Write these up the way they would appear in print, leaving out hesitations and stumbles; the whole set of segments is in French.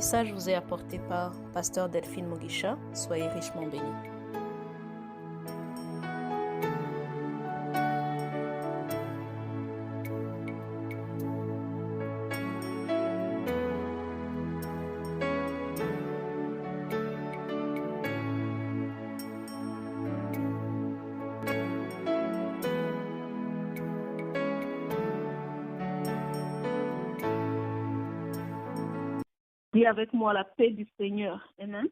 message vous est apporté par Pasteur Delphine Mugisha. Soyez richement bénis. Dis avec moi la paix du Seigneur. Amen.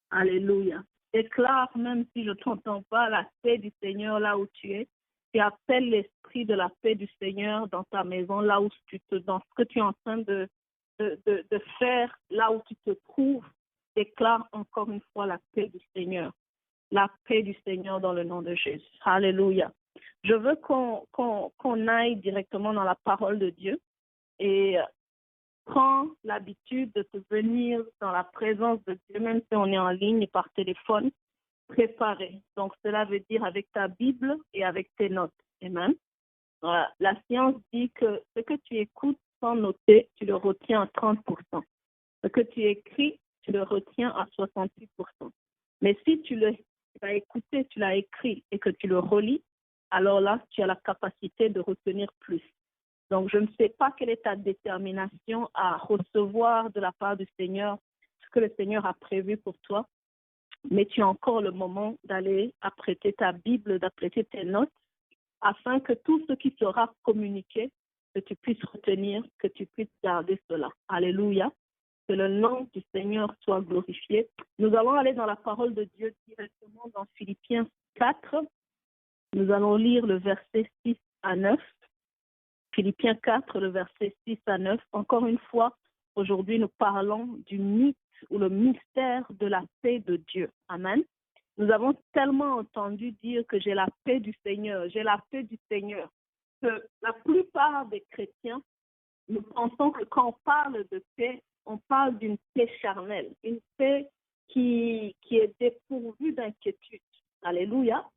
Alléluia. Déclare, même si je ne t'entends pas, la paix du Seigneur là où tu es. Tu appelles l'esprit de la paix du Seigneur dans ta maison, là où dans ce que tu es en train de faire, là où tu te trouves. Déclare encore une fois la paix du Seigneur. La paix du Seigneur dans le nom de Jésus. Alléluia. Je veux qu'on aille directement dans la parole de Dieu. Et prends l'habitude de te venir dans la présence de Dieu, même si on est en ligne par téléphone, préparé. Donc, cela veut dire avec ta Bible et avec tes notes. Amen. La science dit que ce que tu écoutes sans noter, tu le retiens à 30%. Ce que tu écris, tu le retiens à 68%. Mais si tu l'as écouté, tu l'as écrit et que tu le relis, alors là, tu as la capacité de retenir plus. Donc, je ne sais pas quelle est ta détermination à recevoir de la part du Seigneur ce que le Seigneur a prévu pour toi, mais tu as encore le moment d'aller apprêter ta Bible, d'apprêter tes notes, afin que tout ce qui sera communiqué, que tu puisses retenir, que tu puisses garder cela. Alléluia. Que le nom du Seigneur soit glorifié. Nous allons aller dans la parole de Dieu directement dans Philippiens 4. Nous allons lire le verset 6 à 9. Philippiens 4, le verset 6 à 9. Encore une fois, aujourd'hui, nous parlons du mythe ou le mystère de la paix de Dieu. Amen. Nous avons tellement entendu dire que j'ai la paix du Seigneur, j'ai la paix du Seigneur, que la plupart des chrétiens, nous pensons que quand on parle de paix, on parle d'une paix charnelle, une paix qui est dépourvue d'inquiétude. Alléluia.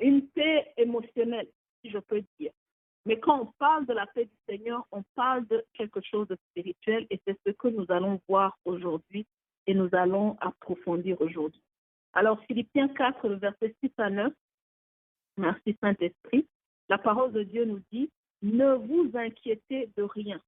Une paix émotionnelle, si je peux dire. Mais quand on parle de la paix du Seigneur, on parle de quelque chose de spirituel et c'est ce que nous allons voir aujourd'hui et nous allons approfondir aujourd'hui. Alors, Philippiens 4, le verset 6 à 9, merci Saint-Esprit, la parole de Dieu nous dit, ne vous inquiétez de rien.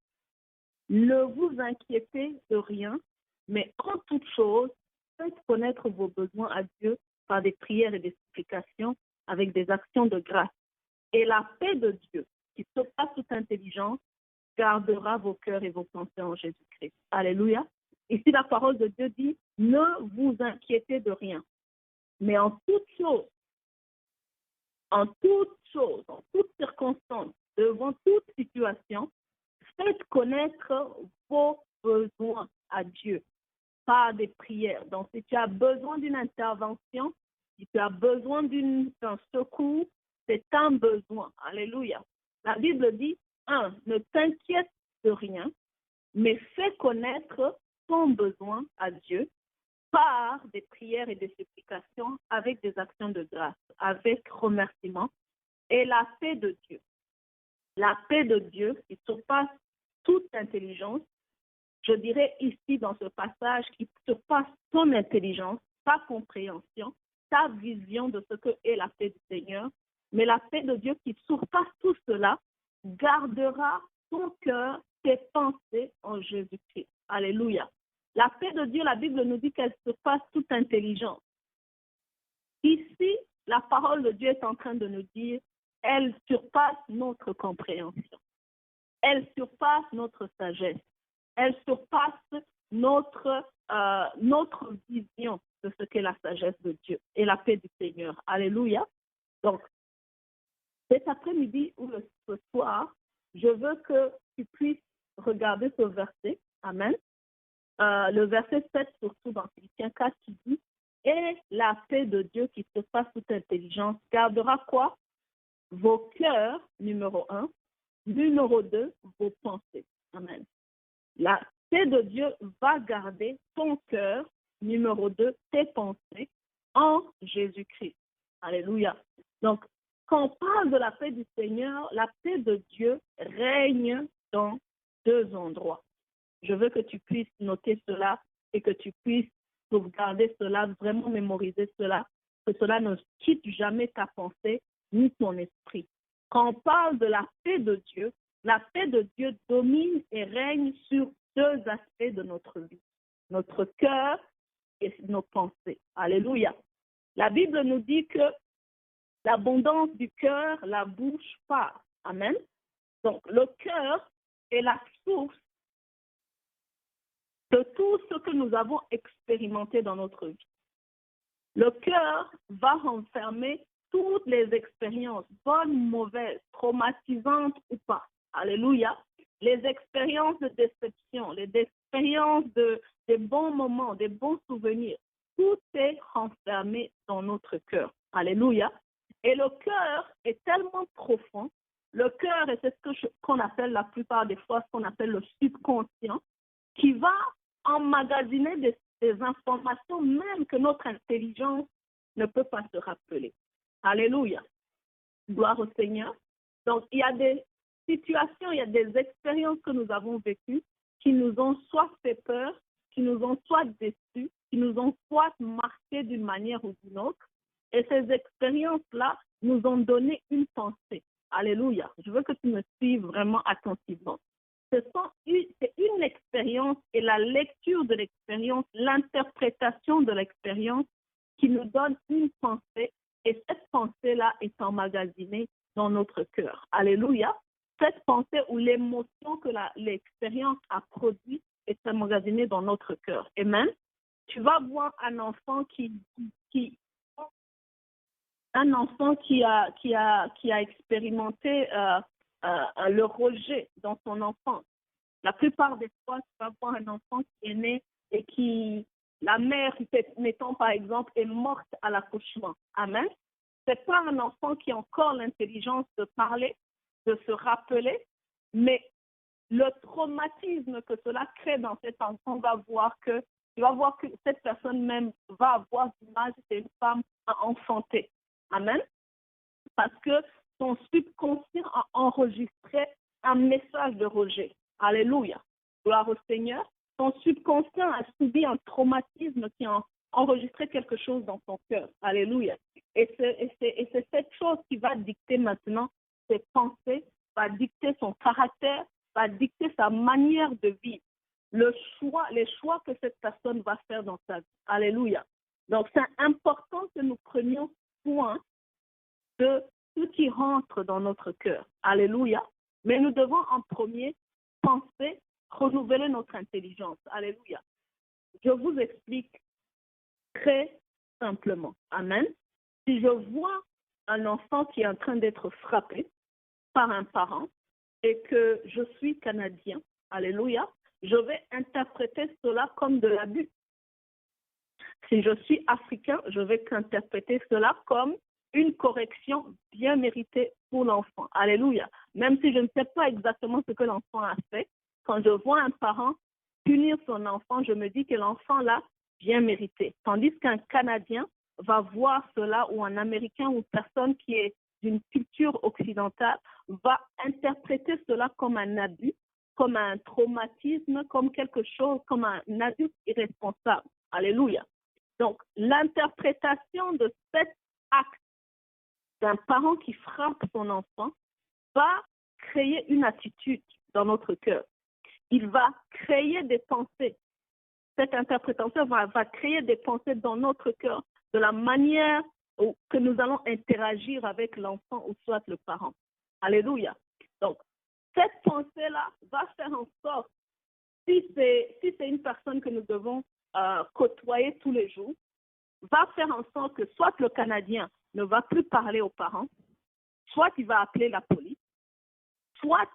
Ne vous inquiétez de rien, mais en toute chose, faites connaître vos besoins à Dieu par des prières et des supplications avec des actions de grâce. Et la paix de Dieu, qui surpasse toute intelligence, gardera vos cœurs et vos pensées en Jésus-Christ. Alléluia. Ici, la parole de Dieu dit, ne vous inquiétez de rien, mais en toute toute circonstance, devant toute situation, faites connaître vos besoins à Dieu par des prières. Donc, si tu as besoin d'une intervention, si tu as besoin d'un secours, c'est un besoin. Alléluia. La Bible dit, ne t'inquiète de rien, mais fais connaître ton besoin à Dieu par des prières et des supplications avec des actions de grâce, avec remerciement et la paix de Dieu. La paix de Dieu qui surpasse toute intelligence, je dirais ici dans ce passage, qui surpasse ton intelligence, ta compréhension, ta vision de ce que est la paix du Seigneur, mais la paix de Dieu qui surpasse tout cela, gardera ton cœur, tes pensées en Jésus-Christ. Alléluia. La paix de Dieu, la Bible nous dit qu'elle surpasse toute intelligence. Ici, la parole de Dieu est en train de nous dire, elle surpasse notre compréhension. Elle surpasse notre sagesse. Elle surpasse notre vision de ce qu'est la sagesse de Dieu et la paix du Seigneur. Alléluia. Donc, cet après-midi ou ce soir, je veux que tu puisses regarder ce verset. Amen. Le verset 7, surtout dans Philippiens 4, qui dit « Et la paix de Dieu qui surpasse toute intelligence gardera quoi? Vos cœurs, numéro 1. Numéro 2, vos pensées. » Amen. La paix de Dieu va garder ton cœur, numéro 2, tes pensées, en Jésus-Christ. Alléluia. Donc, quand on parle de la paix du Seigneur, la paix de Dieu règne dans deux endroits. Je veux que tu puisses noter cela et que tu puisses sauvegarder cela, vraiment mémoriser cela, que cela ne quitte jamais ta pensée ni ton esprit. Quand on parle de la paix de Dieu domine et règne sur deux aspects de notre vie, notre cœur et nos pensées. Alléluia. La Bible nous dit que l'abondance du cœur, la bouche parle. Amen. Donc, le cœur est la source de tout ce que nous avons expérimenté dans notre vie. Le cœur va renfermer toutes les expériences, bonnes, mauvaises, traumatisantes ou pas. Alléluia. Les expériences de déception, les expériences des bons moments, des bons souvenirs. Tout est renfermé dans notre cœur. Alléluia. Et le cœur est tellement profond. Le cœur, et c'est ce qu'on appelle la plupart des fois, ce qu'on appelle le subconscient, qui va emmagasiner des informations même que notre intelligence ne peut pas se rappeler. Alléluia. Gloire au Seigneur. Donc, il y a des situations, il y a des expériences que nous avons vécues qui nous ont soit fait peur, qui nous ont soit déçus, qui nous ont soit marqués d'une manière ou d'une autre. Et ces expériences-là nous ont donné une pensée. Alléluia. Je veux que tu me suives vraiment attentivement. C'est une expérience et la lecture de l'expérience, l'interprétation de l'expérience qui nous donne une pensée et cette pensée-là est emmagasinée dans notre cœur. Alléluia. Cette pensée ou l'émotion que l'expérience a produite est emmagasinée dans notre cœur. Amen. Tu vas voir un enfant qui a expérimenté le rejet dans son enfance. La plupart des fois, tu vas voir un enfant qui est né et qui, la mère, mettons par exemple, est morte à l'accouchement. Amen. C'est pas un enfant qui a encore l'intelligence de parler, de se rappeler, mais le traumatisme que cela crée dans cet enfant tu vas voir que cette personne même va avoir l'image d'une femme à enfanter. Amen. Parce que son subconscient a enregistré un message de rejet. Alléluia. Gloire au Seigneur. Son subconscient a subi un traumatisme qui a enregistré quelque chose dans son cœur. Alléluia. Et c'est cette chose qui va dicter maintenant ses pensées, va dicter son caractère, va dicter sa manière de vivre. Les choix que cette personne va faire dans sa vie. Alléluia. Donc, c'est important que nous prenions soin de tout qui rentre dans notre cœur. Alléluia. Mais nous devons en premier penser, renouveler notre intelligence. Alléluia. Je vous explique très simplement. Amen. Si je vois un enfant qui est en train d'être frappé par un parent et que je suis canadien, alléluia, je vais interpréter cela comme de l'abus. Si je suis africain, je vais interpréter cela comme une correction bien méritée pour l'enfant. Alléluia. Même si je ne sais pas exactement ce que l'enfant a fait, quand je vois un parent punir son enfant, je me dis que l'enfant l'a bien mérité. Tandis qu'un Canadien va voir cela, ou un Américain, ou une personne qui est d'une culture occidentale, va interpréter cela comme un abus, comme un traumatisme, comme quelque chose, comme un adulte irresponsable. Alléluia. Donc, l'interprétation de cet acte d'un parent qui frappe son enfant va créer une attitude dans notre cœur. Il va créer des pensées. Cette interprétation va créer des pensées dans notre cœur de la manière que nous allons interagir avec l'enfant ou soit le parent. Alléluia. Donc, cette pensée-là va faire en sorte, si c'est une personne que nous devons côtoyer tous les jours, va faire en sorte que soit le Canadien ne va plus parler aux parents, soit il va appeler la police, soit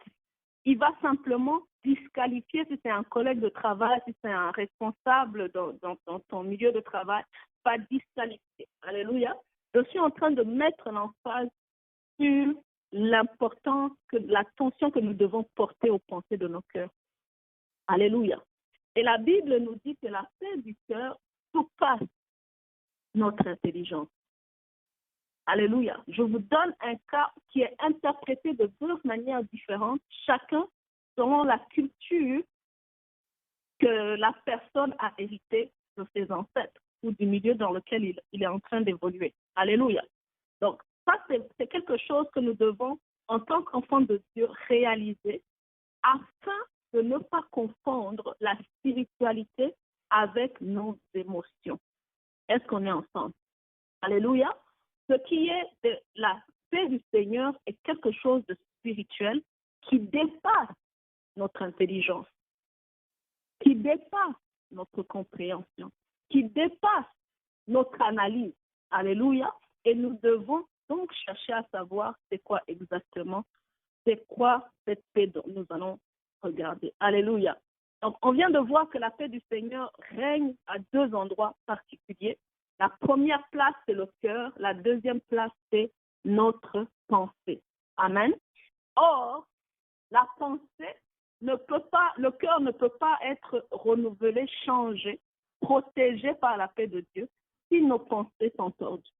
il va simplement disqualifier, si c'est un collègue de travail, si c'est un responsable dans ton milieu de travail, va disqualifier. Alléluia. Je suis en train de mettre l'emphase sur l'importance, l'attention que nous devons porter aux pensées de nos cœurs. Alléluia. Et la Bible nous dit que la paix du cœur surpasse notre intelligence. Alléluia. Je vous donne un cas qui est interprété de deux manières différentes, chacun selon la culture que la personne a hérité de ses ancêtres ou du milieu dans lequel il est en train d'évoluer. Alléluia. Donc, ça, c'est quelque chose que nous devons, en tant qu'enfants de Dieu, réaliser afin de ne pas confondre la spiritualité avec nos émotions. Est-ce qu'on est ensemble? Alléluia. Ce qui est de la paix du Seigneur est quelque chose de spirituel qui dépasse notre intelligence, qui dépasse notre compréhension, qui dépasse notre analyse. Alléluia. Et nous devons donc chercher à savoir c'est quoi exactement, c'est quoi cette paix dont nous allons regarder. Alléluia. Donc, on vient de voir que la paix du Seigneur règne à deux endroits particuliers. La première place, c'est le cœur. La deuxième place, c'est notre pensée. Amen. Or, la pensée ne peut pas, le cœur ne peut pas être renouvelé, changé, protégé par la paix de Dieu si nos pensées sont tordues.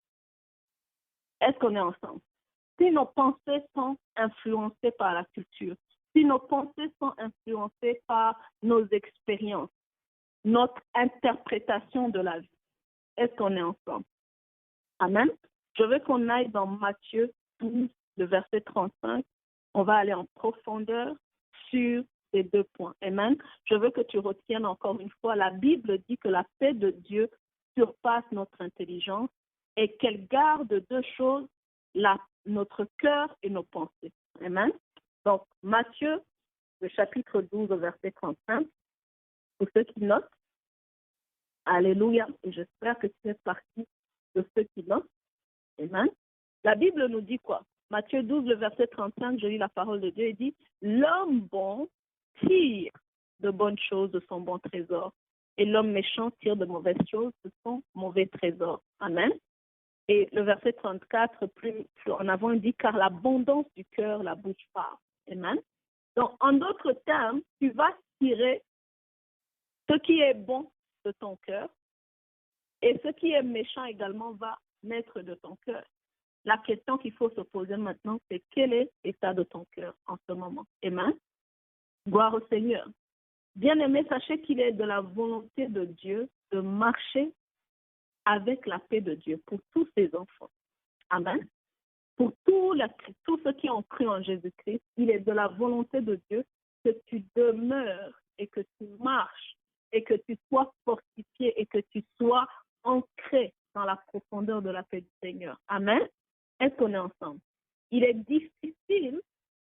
Est-ce qu'on est ensemble? Si nos pensées sont influencées par la culture, si nos pensées sont influencées par nos expériences, notre interprétation de la vie, est-ce qu'on est ensemble? Amen. Je veux qu'on aille dans Matthieu 12, le verset 35. On va aller en profondeur sur ces deux points. Amen. Je veux que tu retiennes encore une fois, la Bible dit que la paix de Dieu surpasse notre intelligence et qu'elle garde deux choses, notre cœur et nos pensées. Amen. Donc, Matthieu, le chapitre 12, verset 35, pour ceux qui notent, alléluia, et j'espère que tu fais partie de ceux qui notent. Amen. La Bible nous dit quoi? Matthieu 12, le verset 35, je lis la parole de Dieu, il dit « L'homme bon tire de bonnes choses de son bon trésor, et l'homme méchant tire de mauvaises choses de son mauvais trésor. » Amen. Et le verset 34, plus en avant, il dit « Car l'abondance du cœur, la bouche parle. » Amen. Donc, en d'autres termes, tu vas tirer ce qui est bon de ton cœur, et ce qui est méchant également va naître de ton cœur. La question qu'il faut se poser maintenant, c'est quel est l'état de ton cœur en ce moment? Amen. Gloire au Seigneur. Bien-aimés, sachez qu'il est de la volonté de Dieu de marcher avec la paix de Dieu pour tous ses enfants. Amen. Pour tous ceux qui ont cru en Jésus-Christ, il est de la volonté de Dieu que tu demeures et que tu marches et que tu sois fortifié et que tu sois ancré dans la profondeur de la paix du Seigneur. Amen. Est-ce qu'on est ensemble? Il est difficile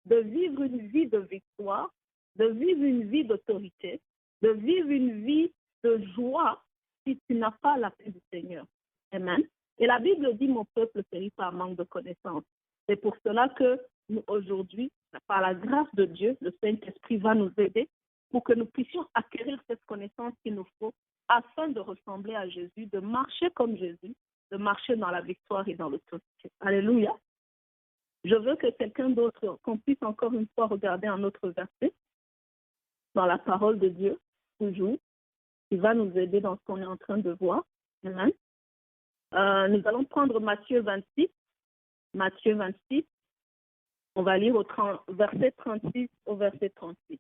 de vivre une vie de victoire, de vivre une vie d'autorité, de vivre une vie de joie si tu n'as pas la paix du Seigneur. Amen. Et la Bible dit, mon peuple périt par manque de connaissance. C'est pour cela que nous, aujourd'hui, par la grâce de Dieu, le Saint-Esprit va nous aider pour que nous puissions acquérir cette connaissance qu'il nous faut afin de ressembler à Jésus, de marcher comme Jésus, de marcher dans la victoire et dans l'autorité. Alléluia. Je veux que quelqu'un d'autre, qu'on puisse encore une fois regarder un autre verset dans la parole de Dieu, toujours, qui va nous aider dans ce qu'on est en train de voir. Amen. Nous allons prendre Matthieu 26. Matthieu 26. On va lire au verset 36 au verset 36.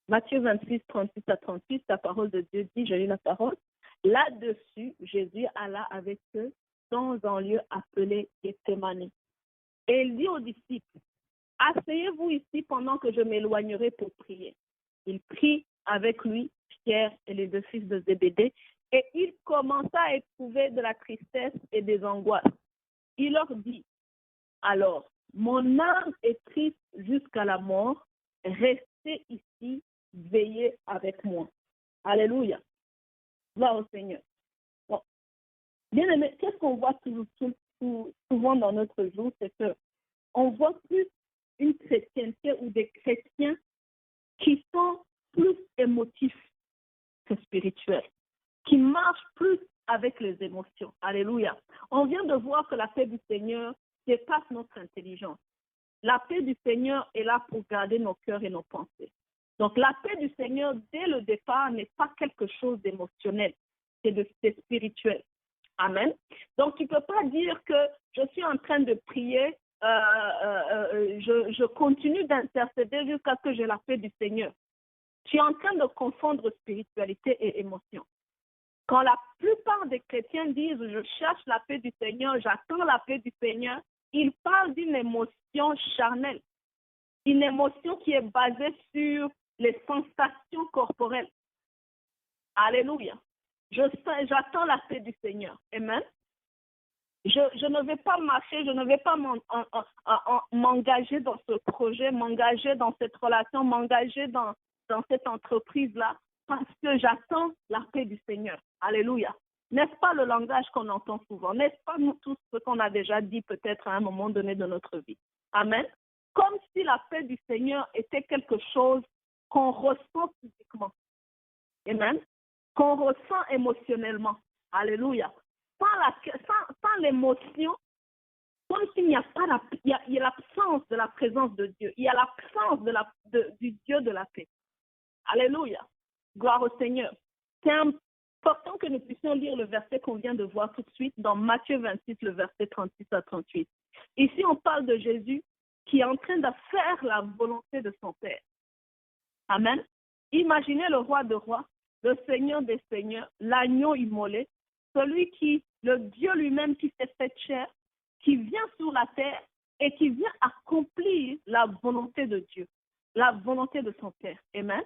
Matthieu 26, 36 à 38, la parole de Dieu dit, je lis la parole. Là-dessus, Jésus alla avec eux dans un lieu appelé Gethsémani. Et il dit aux disciples, asseyez-vous ici pendant que je m'éloignerai pour prier. Il prit avec lui Pierre et les deux fils de Zébédée, et il commença à éprouver de la tristesse et des angoisses. Il leur dit, alors, mon âme est triste jusqu'à la mort, restez ici, veillez avec moi. Alléluia. Gloire au Seigneur. Bon. Bien aimé, qu'est-ce qu'on voit souvent dans notre jour, c'est qu'on voit plus une chrétienté ou des chrétiens qui sont plus émotifs que spirituels, qui marchent plus avec les émotions. Alléluia. On vient de voir que la paix du Seigneur dépasse notre intelligence. La paix du Seigneur est là pour garder nos cœurs et nos pensées. Donc la paix du Seigneur, dès le départ, n'est pas quelque chose d'émotionnel, c'est spirituel. Amen. Donc tu ne peux pas dire que je suis en train de prier je continue d'intercéder jusqu'à ce que j'ai la paix du Seigneur. Tu es en train de confondre spiritualité et émotion. Quand la plupart des chrétiens disent « je cherche la paix du Seigneur, j'attends la paix du Seigneur », ils parlent d'une émotion charnelle, une émotion qui est basée sur les sensations corporelles. Alléluia. J'attends la paix du Seigneur. Amen. Je ne vais pas marcher, je ne vais pas m'engager dans ce projet, m'engager dans cette relation, m'engager dans cette entreprise-là, parce que j'attends la paix du Seigneur. Alléluia. N'est-ce pas le langage qu'on entend souvent? N'est-ce pas nous tous ce qu'on a déjà dit peut-être à un moment donné de notre vie? Amen. Comme si la paix du Seigneur était quelque chose qu'on ressent physiquement. Amen. Qu'on ressent émotionnellement. Alléluia. Sans l'émotion, comme s'il n'y a pas il y a l'absence de la présence de Dieu. Il y a l'absence du Dieu de la paix. Alléluia. Gloire au Seigneur. C'est important que nous puissions lire le verset qu'on vient de voir tout de suite dans Matthieu 26, le verset 36 à 38. Ici, on parle de Jésus qui est en train de faire la volonté de son Père. Amen. Imaginez le roi de rois, le Seigneur des seigneurs, l'agneau immolé, le Dieu lui-même qui s'est fait chair, qui vient sur la terre et qui vient accomplir la volonté de Dieu, la volonté de son Père. Amen.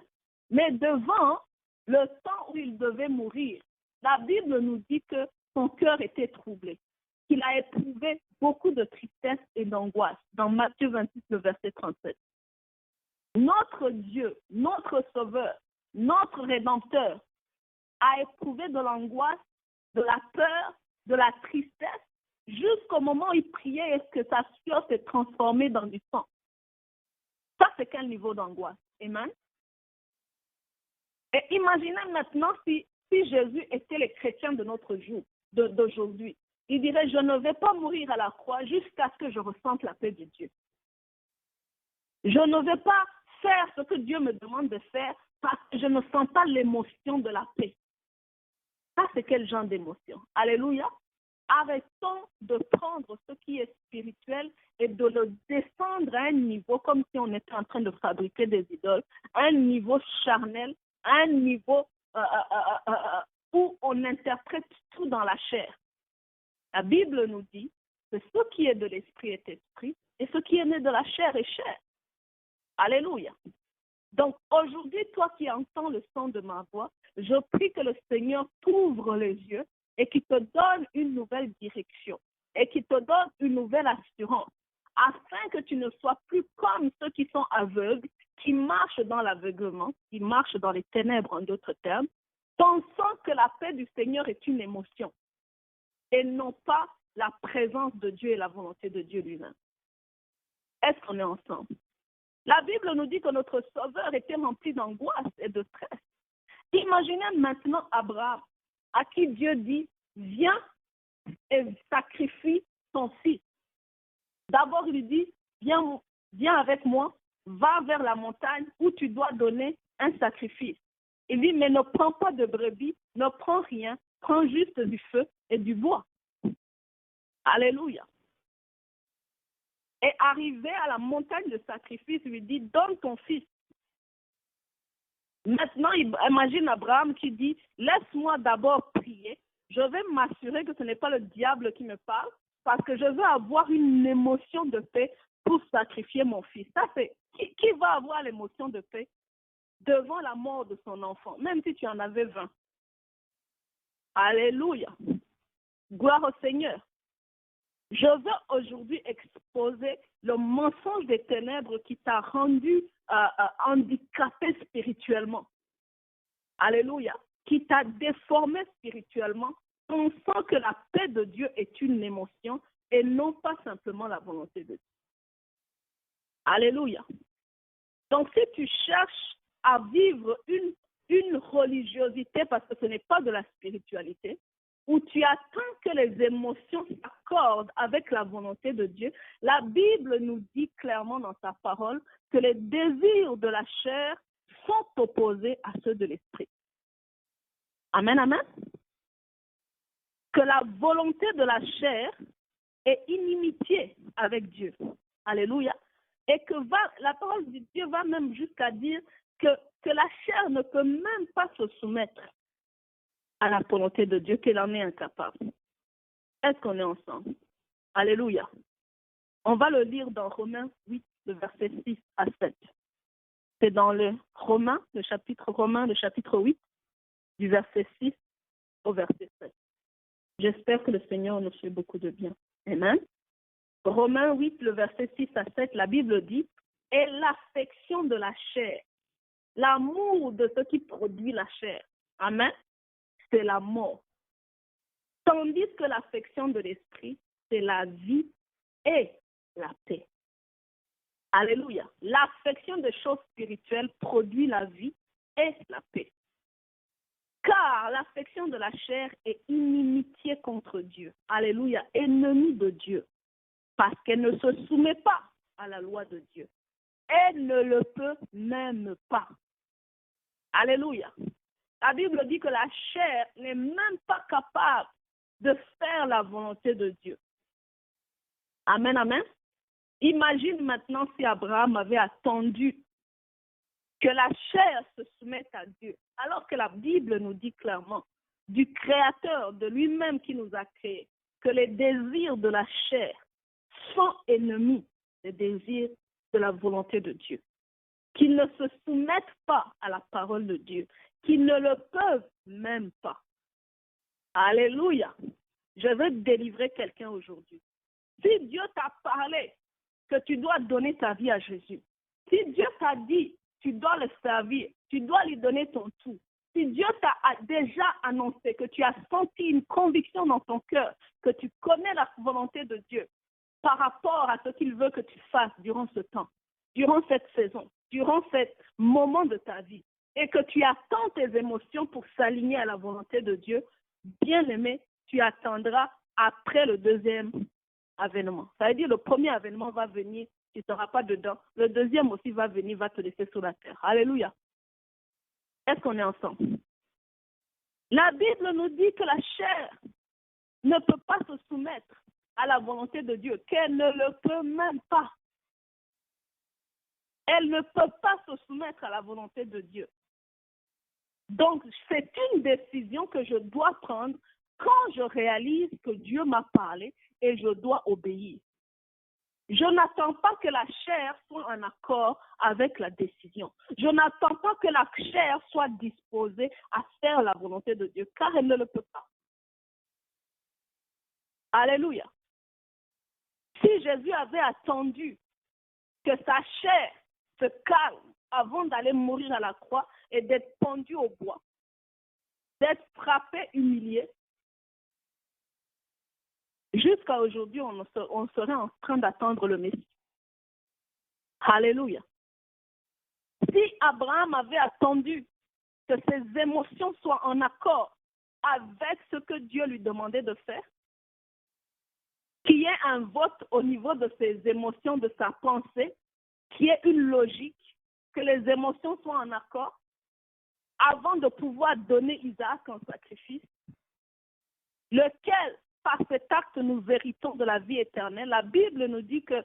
Mais devant le temps où il devait mourir, la Bible nous dit que son cœur était troublé, qu'il a éprouvé beaucoup de tristesse et d'angoisse, dans Matthieu 26, le verset 37. Notre Dieu, notre Sauveur, notre Rédempteur a éprouvé de l'angoisse, de la peur, de la tristesse, jusqu'au moment où il priait et que sa sueur s'est transformée dans du sang. Ça, c'est quel niveau d'angoisse? Amen. Et imaginez maintenant si Jésus était le chrétien de notre jour, d'aujourd'hui. Il dirait, je ne vais pas mourir à la croix jusqu'à ce que je ressente la paix de Dieu. Je ne vais pas faire ce que Dieu me demande de faire parce que je ne sens pas l'émotion de la paix. Ça, c'est quel genre d'émotion? Alléluia. Arrêtons de prendre ce qui est spirituel et de le descendre à un niveau comme si on était en train de fabriquer des idoles, à un niveau charnel, à un niveau où on interprète tout dans la chair. La Bible nous dit que ce qui est de l'esprit est esprit et ce qui est né de la chair est chair. Alléluia. Donc aujourd'hui, toi qui entends le son de ma voix, je prie que le Seigneur t'ouvre les yeux et qu'il te donne une nouvelle direction et qu'il te donne une nouvelle assurance afin que tu ne sois plus comme ceux qui sont aveugles, qui marchent dans l'aveuglement, qui marchent dans les ténèbres en d'autres termes, pensant que la paix du Seigneur est une émotion et non pas la présence de Dieu et la volonté de Dieu lui-même. Est-ce qu'on est ensemble? La Bible nous dit que notre Sauveur était rempli d'angoisse et de stress. Imaginez maintenant Abraham, à qui Dieu dit, viens et sacrifie ton fils. D'abord, il lui dit, viens avec moi, va vers la montagne où tu dois donner un sacrifice. Il dit, mais ne prends pas de brebis, ne prends rien, prends juste du feu et du bois. Alléluia. Et arrivé à la montagne de sacrifice, il lui dit, donne ton fils. Maintenant, imagine Abraham qui dit, laisse-moi d'abord prier, je vais m'assurer que ce n'est pas le diable qui me parle, parce que je veux avoir une émotion de paix pour sacrifier mon fils. Ça, c'est qui va avoir l'émotion de paix devant la mort de son enfant, même si tu en avais 20. Alléluia. Gloire au Seigneur. Je veux aujourd'hui exposer le mensonge des ténèbres qui t'a rendu handicapé spirituellement. Alléluia. Qui t'a déformé spirituellement, pensant que la paix de Dieu est une émotion et non pas simplement la volonté de Dieu. Alléluia. Donc, si tu cherches à vivre une religiosité parce que ce n'est pas de la spiritualité, où tu attends que les émotions s'accordent avec la volonté de Dieu, la Bible nous dit clairement dans sa parole que les désirs de la chair sont opposés à ceux de l'esprit. Amen, amen. Que la volonté de la chair et inimitié avec Dieu. Alléluia. Et que la parole de Dieu va même jusqu'à dire que la chair ne peut même pas se soumettre à la volonté de Dieu, qu'elle en est incapable. Est-ce qu'on est ensemble? Alléluia. On va le lire dans Romains 8, le verset 6 à 7. C'est dans le chapitre 8, du verset 6 au verset 7. J'espère que le Seigneur nous fait beaucoup de bien. Amen. Romains 8, le verset 6 à 7, la Bible dit, « Et l'affection de la chair, l'amour de ce qui produit la chair, amen, c'est la mort. Tandis que l'affection de l'esprit, c'est la vie et la paix. » Alléluia. L'affection des choses spirituelles produit la vie et la paix. Car l'affection de la chair est inimitié contre Dieu. Alléluia. Ennemie de Dieu. Parce qu'elle ne se soumet pas à la loi de Dieu. Elle ne le peut même pas. Alléluia. La Bible dit que la chair n'est même pas capable de faire la volonté de Dieu. Amen, amen. Imagine maintenant si Abraham avait attendu que la chair se soumette à Dieu, alors que la Bible nous dit clairement du Créateur, de lui-même qui nous a créés, que les désirs de la chair sont ennemis des désirs de la volonté de Dieu, qu'ils ne se soumettent pas à la parole de Dieu, qu'ils ne le peuvent même pas. Alléluia. Je veux délivrer quelqu'un aujourd'hui. Si Dieu t'a parlé que tu dois donner ta vie à Jésus, si Dieu t'a dit tu dois le servir, tu dois lui donner ton tout, si Dieu t'a déjà annoncé que tu as senti une conviction dans ton cœur, que tu connais la volonté de Dieu par rapport à ce qu'il veut que tu fasses durant ce temps, durant cette saison, durant ce moment de ta vie, et que tu attends tes émotions pour s'aligner à la volonté de Dieu, bien-aimé, tu attendras après le deuxième avènement. Ça veut dire le premier avènement va venir, tu ne seras pas dedans. Le deuxième aussi va venir, va te laisser sur la terre. Alléluia. Est-ce qu'on est ensemble? La Bible nous dit que la chair ne peut pas se soumettre à la volonté de Dieu, qu'elle ne le peut même pas. Elle ne peut pas se soumettre à la volonté de Dieu. Donc, c'est une décision que je dois prendre quand je réalise que Dieu m'a parlé et je dois obéir. Je n'attends pas que la chair soit en accord avec la décision. Je n'attends pas que la chair soit disposée à faire la volonté de Dieu, car elle ne le peut pas. Alléluia. Si Jésus avait attendu que sa chair se calme avant d'aller mourir à la croix et d'être pendu au bois, d'être frappé, humilié, jusqu'à aujourd'hui, on serait en train d'attendre le Messie. Alléluia. Si Abraham avait attendu que ses émotions soient en accord avec ce que Dieu lui demandait de faire, qu'il y ait un vote au niveau de ses émotions, de sa pensée, qu'il y ait une logique, que les émotions soient en accord, avant de pouvoir donner Isaac en sacrifice, lequel, par cet acte, nous héritons de la vie éternelle. La Bible nous dit que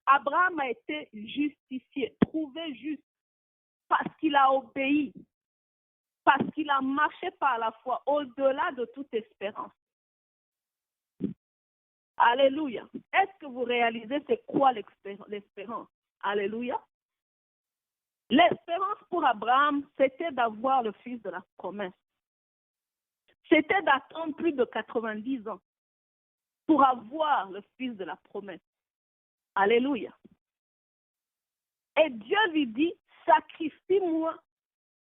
Abraham a été justifié, trouvé juste, parce qu'il a obéi, parce qu'il a marché par la foi, au-delà de toute espérance. Alléluia. Est-ce que vous réalisez c'est quoi l'espérance? Alléluia. L'espérance pour Abraham, c'était d'avoir le fils de la promesse. C'était d'attendre plus de 90 ans pour avoir le fils de la promesse. Alléluia. Et Dieu lui dit, sacrifie-moi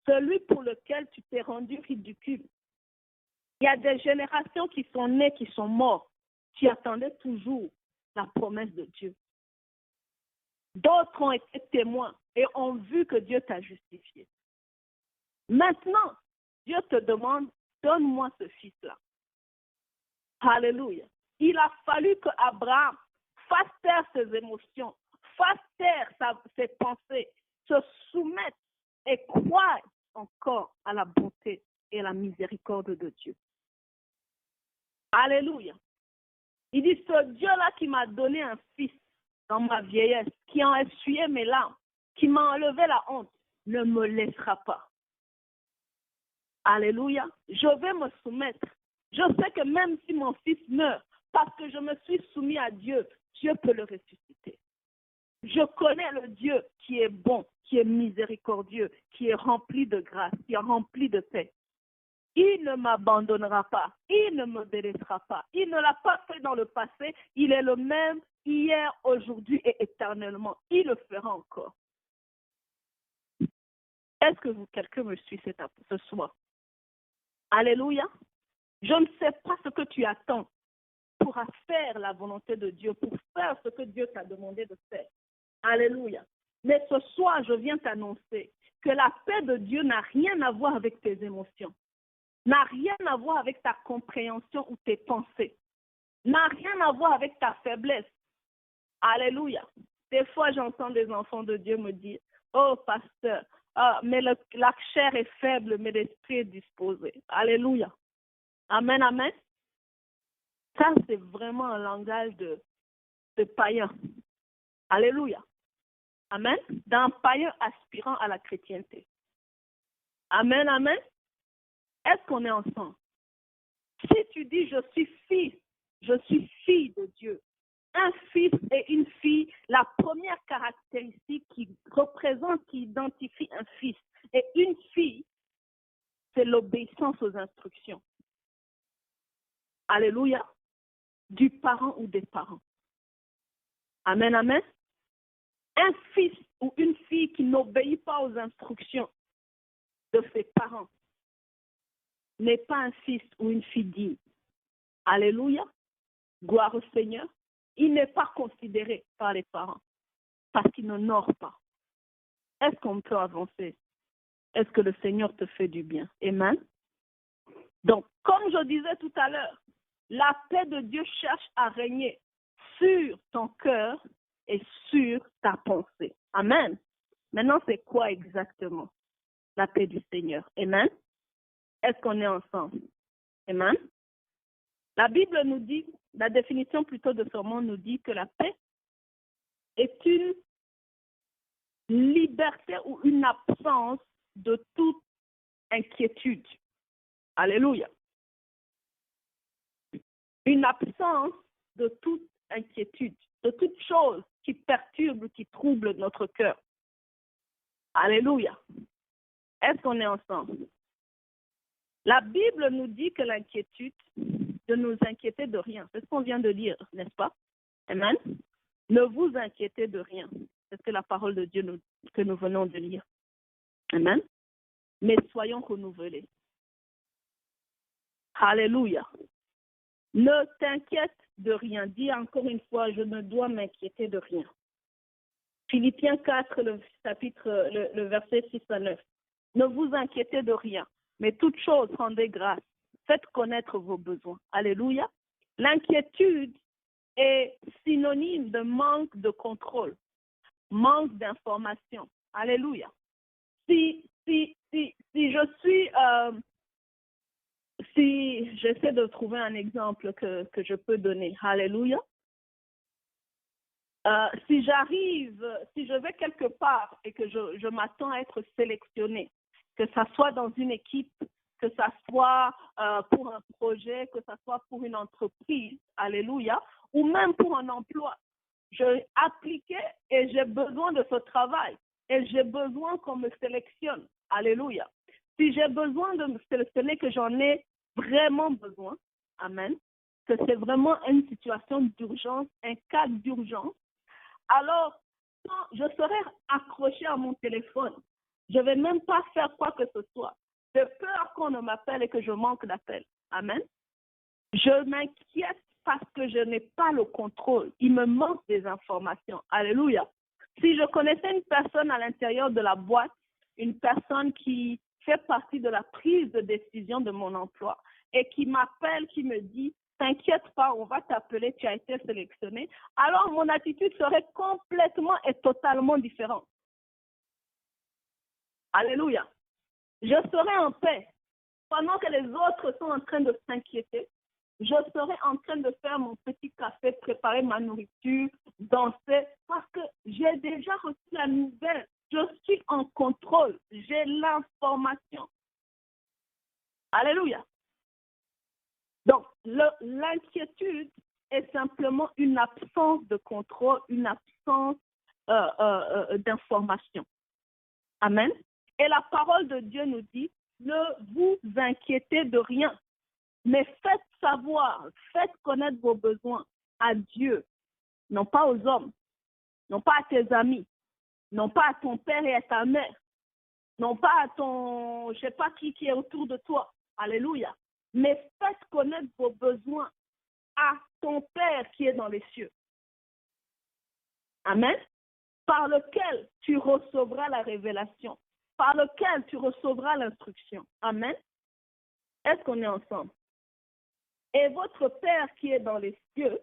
celui pour lequel tu t'es rendu ridicule. Il y a des générations qui sont nées, qui sont mortes, qui attendaient toujours la promesse de Dieu. D'autres ont été témoins et ont vu que Dieu t'a justifié. Maintenant, Dieu te demande, donne-moi ce fils-là. Alléluia. Il a fallu que Abraham fasse taire ses émotions, fasse taire ses pensées, se soumette et croire encore à la bonté et à la miséricorde de Dieu. Alléluia. Il dit, ce Dieu-là qui m'a donné un fils dans ma vieillesse, qui a essuyé mes larmes, qui m'a enlevé la honte, ne me laissera pas. Alléluia. Je vais me soumettre. Je sais que même si mon fils meurt, parce que je me suis soumis à Dieu, Dieu peut le ressusciter. Je connais le Dieu qui est bon, qui est miséricordieux, qui est rempli de grâce, qui est rempli de paix. Il ne m'abandonnera pas, il ne me délaissera pas. Il ne l'a pas fait dans le passé, il est le même hier, aujourd'hui et éternellement. Il le fera encore. Est-ce que quelqu'un me suit ce soir? Alléluia. Je ne sais pas ce que tu attends pour faire la volonté de Dieu, pour faire ce que Dieu t'a demandé de faire. Alléluia. Mais ce soir, je viens t'annoncer que la paix de Dieu n'a rien à voir avec tes émotions, n'a rien à voir avec ta compréhension ou tes pensées, n'a rien à voir avec ta faiblesse. Alléluia. Des fois, j'entends des enfants de Dieu me dire, oh pasteur, mais la chair est faible, mais l'esprit est disposé. Alléluia. Amen, amen. Ça, c'est vraiment un langage de païen. Alléluia. Amen. D'un païen aspirant à la chrétienté. Amen, amen. Est-ce qu'on est ensemble? Si tu dis, je suis fille de Dieu, un fils et une fille, la première caractéristique qui représente, qui identifie un fils et une fille, c'est l'obéissance aux instructions. Alléluia. Du parent ou des parents. Amen, amen. Un fils ou une fille qui n'obéit pas aux instructions de ses parents n'est pas un fils ou une fille digne. Alléluia. Gloire au Seigneur. Il n'est pas considéré par les parents parce qu'il n'honore pas. Est-ce qu'on peut avancer? Est-ce que le Seigneur te fait du bien? Amen. Donc, comme je disais tout à l'heure, la paix de Dieu cherche à régner sur ton cœur et sur ta pensée. Amen. Maintenant, c'est quoi exactement la paix du Seigneur? Amen. Est-ce qu'on est ensemble? Amen. La Bible nous dit, la définition plutôt de ce mot nous dit que la paix est une liberté ou une absence de toute inquiétude. Alléluia. Une absence de toute inquiétude, de toute chose qui perturbe, qui trouble notre cœur. Alléluia. Est-ce qu'on est ensemble? La Bible nous dit que l'inquiétude, de nous inquiéter de rien. C'est ce qu'on vient de lire, n'est-ce pas? Amen. Ne vous inquiétez de rien. C'est ce que la parole de Dieu que nous venons de lire. Amen. Mais soyons renouvelés. Alléluia. Ne t'inquiète de rien. Dis encore une fois, je ne dois m'inquiéter de rien. Philippiens 4, le verset 6 à 9. Ne vous inquiétez de rien, mais toute chose rendez grâce. Faites connaître vos besoins. Alléluia. L'inquiétude est synonyme de manque de contrôle, manque d'information. Alléluia. Si j'essaie de trouver un exemple que je peux donner. Alléluia. Si je vais quelque part et que je m'attends à être sélectionnée, que ça soit dans une équipe, que ça soit pour un projet, que ça soit pour une entreprise, alléluia, ou même pour un emploi, j'ai appliqué et j'ai besoin de ce travail et j'ai besoin qu'on me sélectionne, alléluia. Si j'ai besoin de me sélectionner, que j'en ai vraiment besoin, amen, que c'est vraiment une situation d'urgence, un cas d'urgence, alors je serai accrochée à mon téléphone. Je ne vais même pas faire quoi que ce soit. De peur qu'on ne m'appelle et que je manque d'appel. Amen. Je m'inquiète parce que je n'ai pas le contrôle. Il me manque des informations. Alléluia. Si je connaissais une personne à l'intérieur de la boîte, une personne qui fait partie de la prise de décision de mon emploi et qui m'appelle, qui me dit, t'inquiète pas, on va t'appeler, tu as été sélectionné, alors mon attitude serait complètement et totalement différente. Alléluia. Je serai en paix pendant que les autres sont en train de s'inquiéter. Je serai en train de faire mon petit café, préparer ma nourriture, danser, parce que j'ai déjà reçu la nouvelle. Je suis en contrôle. J'ai l'information. Alléluia. Donc, l'inquiétude est simplement une absence de contrôle, une absence d'information. Amen. Et la parole de Dieu nous dit, ne vous inquiétez de rien, mais faites savoir, faites connaître vos besoins à Dieu, non pas aux hommes, non pas à tes amis, non pas à ton père et à ta mère, non pas à ton, je ne sais pas qui est autour de toi. Alléluia. Mais faites connaître vos besoins à ton Père qui est dans les cieux. Amen. Par lequel tu recevras la révélation, par lequel tu recevras l'instruction. Amen. Est-ce qu'on est ensemble? Et votre Père qui est dans les cieux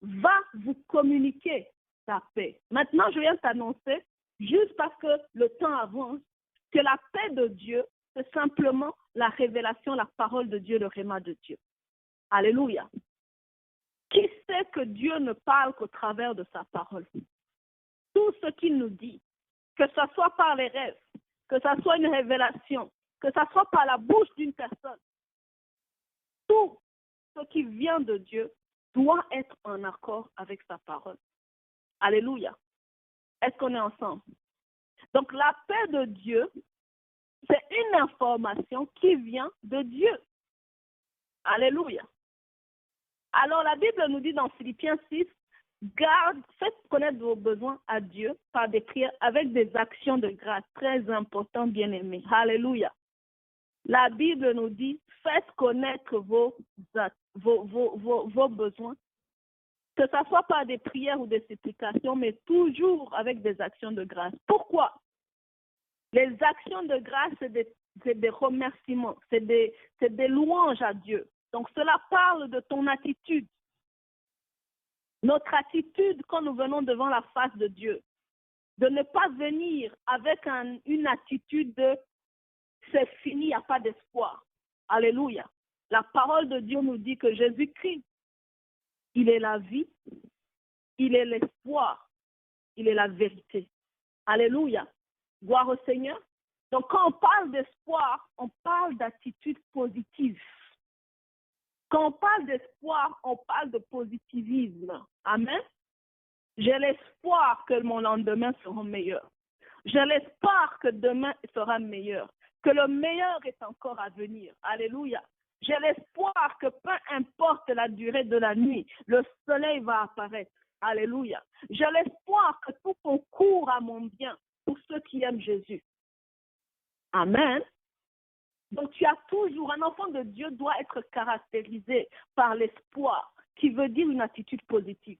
va vous communiquer sa paix. Maintenant, je viens t'annoncer, juste parce que le temps avance, que la paix de Dieu, c'est simplement la révélation, la parole de Dieu, le réma de Dieu. Alléluia. Qui sait que Dieu ne parle qu'au travers de sa parole? Tout ce qu'il nous dit, que ce soit par les rêves, que ce soit une révélation, que ce soit par la bouche d'une personne, tout ce qui vient de Dieu doit être en accord avec sa parole. Alléluia. Est-ce qu'on est ensemble? Donc la paix de Dieu, c'est une information qui vient de Dieu. Alléluia. Alors la Bible nous dit dans Philippiens 6, faites connaître vos besoins à Dieu par des prières avec des actions de grâce très importantes, bien-aimés. Alléluia. La Bible nous dit, faites connaître vos besoins, que ce soit par des prières ou des supplications, mais toujours avec des actions de grâce. Pourquoi? Les actions de grâce, c'est des remerciements, c'est des louanges à Dieu. Donc cela parle de ton attitude. Notre attitude quand nous venons devant la face de Dieu, de ne pas venir avec une attitude de c'est fini, il n'y a pas d'espoir. Alléluia. La parole de Dieu nous dit que Jésus-Christ, il est la vie, il est l'espoir, il est la vérité. Alléluia. Gloire au Seigneur. Donc quand on parle d'espoir, on parle d'attitude positive. Quand on parle d'espoir, on parle de positivisme. Amen. J'ai l'espoir que mon lendemain sera meilleur. J'ai l'espoir que demain sera meilleur. Que le meilleur est encore à venir. Alléluia. J'ai l'espoir que peu importe la durée de la nuit, le soleil va apparaître. Alléluia. J'ai l'espoir que tout concourt à mon bien pour ceux qui aiment Jésus. Amen. Donc tu as toujours, un enfant de Dieu doit être caractérisé par l'espoir, qui veut dire une attitude positive.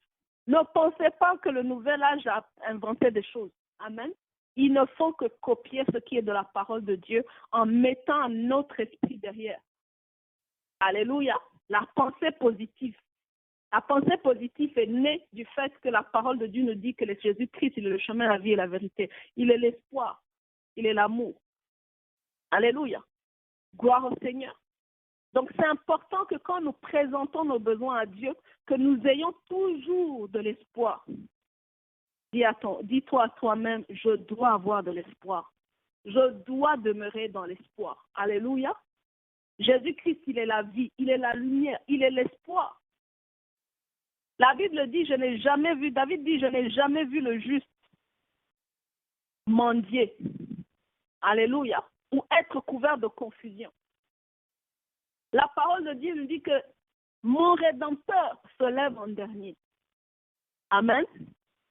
Ne pensez pas que le nouvel âge a inventé des choses. Amen. Il ne faut que copier ce qui est de la parole de Dieu en mettant notre esprit derrière. Alléluia. La pensée positive. La pensée positive est née du fait que la parole de Dieu nous dit que Jésus-Christ, il est le chemin, la vie et la vérité. Il est l'espoir. Il est l'amour. Alléluia. Gloire au Seigneur. Donc, c'est important que quand nous présentons nos besoins à Dieu, que nous ayons toujours de l'espoir. Dis-toi à toi-même, je dois avoir de l'espoir. Je dois demeurer dans l'espoir. Alléluia. Jésus-Christ, il est la vie, il est la lumière, il est l'espoir. La Bible dit, David dit, je n'ai jamais vu le juste mendier. Alléluia. Ou être couvert de confusion. La parole de Dieu nous dit que mon Rédempteur se lève en dernier. Amen.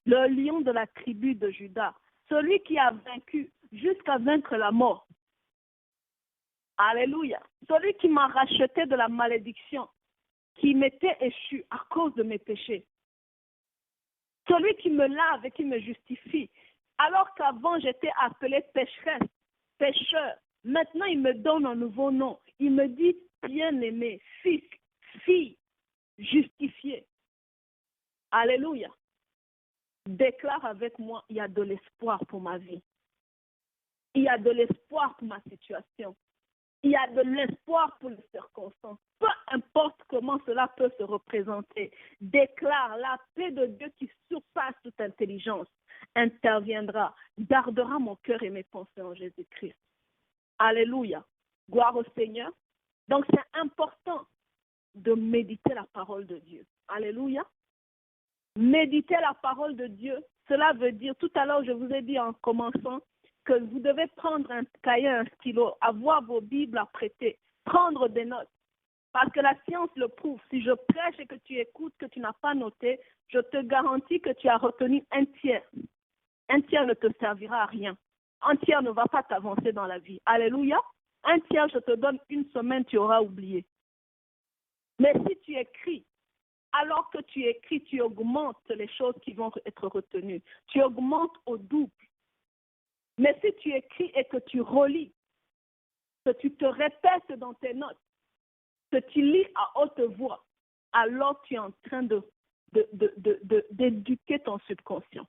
Le lion de la tribu de Juda, celui qui a vaincu jusqu'à vaincre la mort. Alléluia. Celui qui m'a racheté de la malédiction qui m'était échu à cause de mes péchés. Celui qui me lave et qui me justifie. Alors qu'avant j'étais appelée pécheresse, pécheur. Maintenant il me donne un nouveau nom. Il me dit bien-aimé, fils, fille, justifié. Alléluia. Déclare avec moi, il y a de l'espoir pour ma vie. Il y a de l'espoir pour ma situation. Il y a de l'espoir pour les circonstances. Peu importe comment cela peut se représenter. Déclare la paix de Dieu qui surpasse toute intelligence. Interviendra, gardera mon cœur et mes pensées en Jésus-Christ. Alléluia. Gloire au Seigneur. Donc, c'est important de méditer la parole de Dieu. Alléluia. Méditer la parole de Dieu, cela veut dire, tout à l'heure, je vous ai dit en commençant, que vous devez prendre un cahier, un stylo, avoir vos Bibles à prêter, prendre des notes. Parce que la science le prouve. Si je prêche et que tu écoutes, que tu n'as pas noté, je te garantis que tu as retenu un tiers. Un tiers ne te servira à rien. Un tiers ne va pas t'avancer dans la vie. Alléluia. Un tiers, je te donne une semaine, tu auras oublié. Mais si tu écris, alors que tu écris, tu augmentes les choses qui vont être retenues. Tu augmentes au double. Mais si tu écris et que tu relis, que tu te répètes dans tes notes, que tu lis à haute voix, alors tu es en train d'éduquer ton subconscient.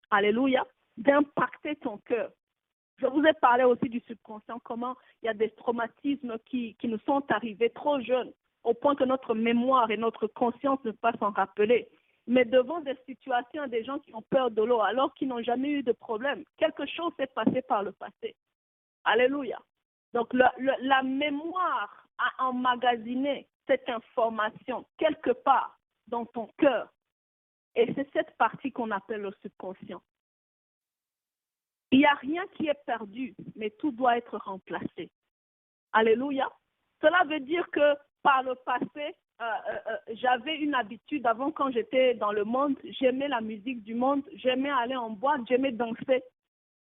Alléluia. D'impacter ton cœur. Je vous ai parlé aussi du subconscient, comment il y a des traumatismes qui nous sont arrivés trop jeunes, au point que notre mémoire et notre conscience ne peuvent pas s'en rappeler. Mais devant des situations, des gens qui ont peur de l'eau, alors qu'ils n'ont jamais eu de problème, quelque chose s'est passé par le passé. Alléluia. Donc, la mémoire a emmagasiné cette information quelque part dans ton cœur. Et c'est cette partie qu'on appelle le subconscient. Il n'y a rien qui est perdu, mais tout doit être remplacé. Alléluia. Cela veut dire que par le passé, j'avais une habitude, avant quand j'étais dans le monde, j'aimais la musique du monde, j'aimais aller en boîte, j'aimais danser.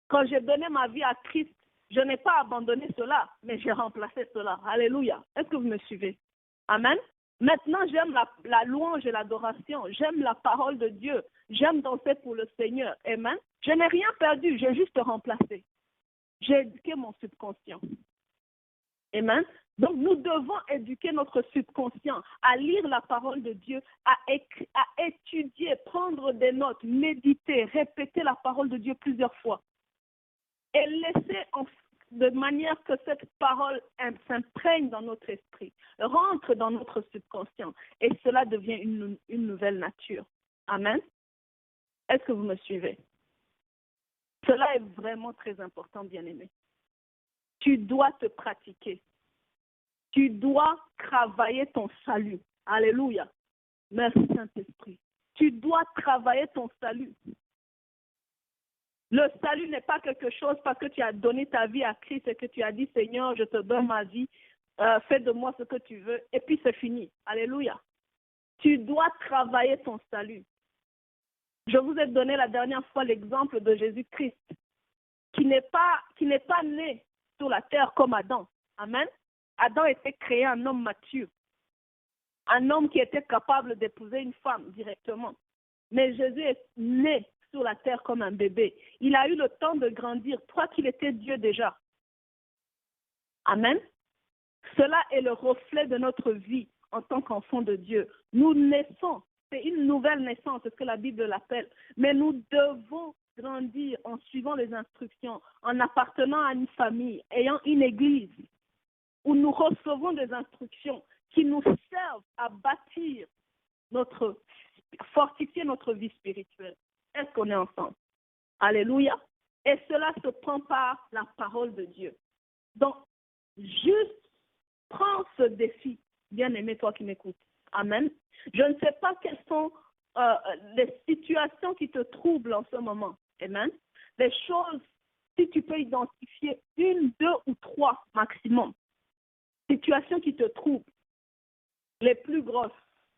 Quand j'ai donné ma vie à Christ, je n'ai pas abandonné cela, mais j'ai remplacé cela. Alléluia. Est-ce que vous me suivez? Amen. Maintenant, j'aime la louange et l'adoration. J'aime la parole de Dieu. J'aime danser pour le Seigneur. Amen. Je n'ai rien perdu, j'ai juste remplacé. J'ai éduqué mon subconscient. Amen. Donc, nous devons éduquer notre subconscient à lire la parole de Dieu, à étudier, prendre des notes, méditer, répéter la parole de Dieu plusieurs fois. Et laisser de manière que cette parole s'imprègne dans notre esprit, rentre dans notre subconscient. Et cela devient une nouvelle nature. Amen. Est-ce que vous me suivez? Cela est vraiment très important, bien-aimé. Tu dois te pratiquer. Tu dois travailler ton salut. Alléluia. Merci Saint-Esprit. Tu dois travailler ton salut. Le salut n'est pas quelque chose parce que tu as donné ta vie à Christ et que tu as dit, Seigneur, je te donne ma vie, fais de moi ce que tu veux, et puis c'est fini. Alléluia. Tu dois travailler ton salut. Je vous ai donné la dernière fois l'exemple de Jésus-Christ, qui n'est pas né sur la terre comme Adam. Amen. Adam était créé un homme mature, un homme qui était capable d'épouser une femme directement. Mais Jésus est né sur la terre comme un bébé. Il a eu le temps de grandir, toi qu'il était Dieu déjà. Amen. Cela est le reflet de notre vie en tant qu'enfant de Dieu. Nous naissons, c'est une nouvelle naissance, c'est ce que la Bible l'appelle. Mais nous devons grandir en suivant les instructions, en appartenant à une famille, ayant une église, où nous recevons des instructions qui nous servent à bâtir fortifier notre vie spirituelle. Est-ce qu'on est ensemble? Alléluia. Et cela se prend par la parole de Dieu. Donc, juste prends ce défi, bien-aimé, toi qui m'écoutes. Amen. Je ne sais pas quelles sont les situations qui te troublent en ce moment. Amen. Les choses, si tu peux identifier une, deux ou trois maximum, situations qui te troublent, les plus grosses,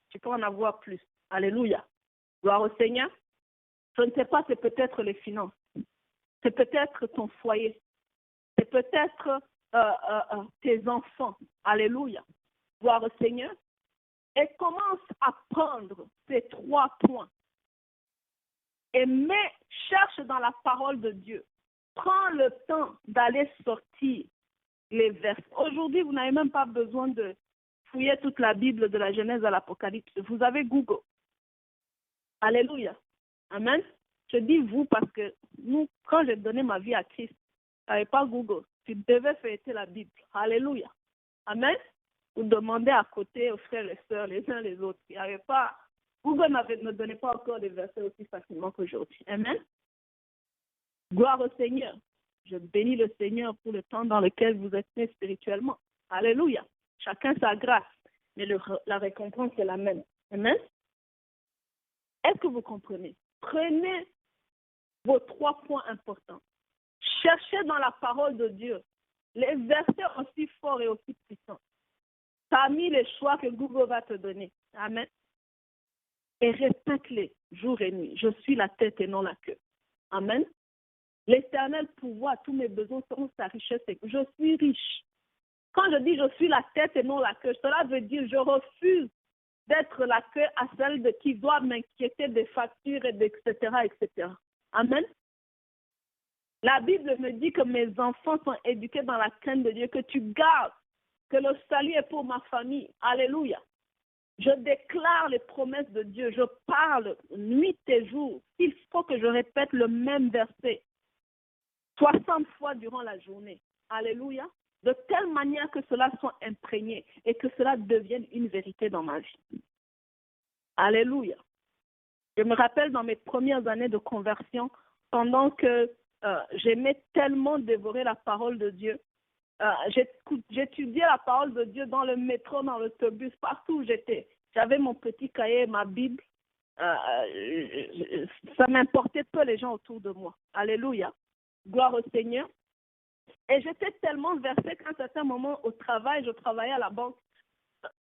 tu peux en avoir plus. Alléluia. Gloire au Seigneur. Je ne sais pas, c'est peut-être les finances. C'est peut-être ton foyer. C'est peut-être tes enfants. Alléluia. Gloire au Seigneur. Et commence à prendre ces 3 points. Et cherche dans la parole de Dieu. Prends le temps d'aller sortir les versets. Aujourd'hui, vous n'avez même pas besoin de fouiller toute la Bible de la Genèse à l'Apocalypse. Vous avez Google. Alléluia. Amen. Je dis vous parce que nous, quand j'ai donné ma vie à Christ, je n'avais pas Google. Tu devais feuilleter la Bible. Alléluia. Amen. Vous demandez à côté aux frères et sœurs, les uns les autres. Il n'y avait pas, Google ne donnait pas encore des versets aussi facilement qu'aujourd'hui. Amen. Gloire au Seigneur. Je bénis le Seigneur pour le temps dans lequel vous êtes nés spirituellement. Alléluia. Chacun sa grâce, mais la récompense est la même. Amen. Est-ce que vous comprenez? Prenez vos 3 points importants. Cherchez dans la parole de Dieu les versets aussi forts et aussi puissants. Parmi les choix que Google va te donner. Amen. Et répète-les jour et nuit. Je suis la tête et non la queue. Amen. L'Éternel pourvoit tous mes besoins selon sa richesse. Je suis riche. Quand je dis je suis la tête et non la queue, cela veut dire je refuse d'être la queue à celle de qui doit m'inquiéter des factures, etc., etc. Amen. La Bible me dit que mes enfants sont éduqués dans la crainte de Dieu, que tu gardes, que le salut est pour ma famille. Alléluia. Je déclare les promesses de Dieu. Je parle nuit et jour. Il faut que je répète le même verset 60 fois durant la journée. Alléluia. De telle manière que cela soit imprégné et que cela devienne une vérité dans ma vie. Alléluia. Je me rappelle dans mes premières années de conversion, pendant que j'aimais tellement dévorer la parole de Dieu, j'étudiais la parole de Dieu dans le métro, dans l'autobus, partout où j'étais. J'avais mon petit cahier, ma Bible. Ça m'importait peu les gens autour de moi. Alléluia. Gloire au Seigneur. Et j'étais tellement versée qu'à un certain moment au travail, je travaillais à la banque,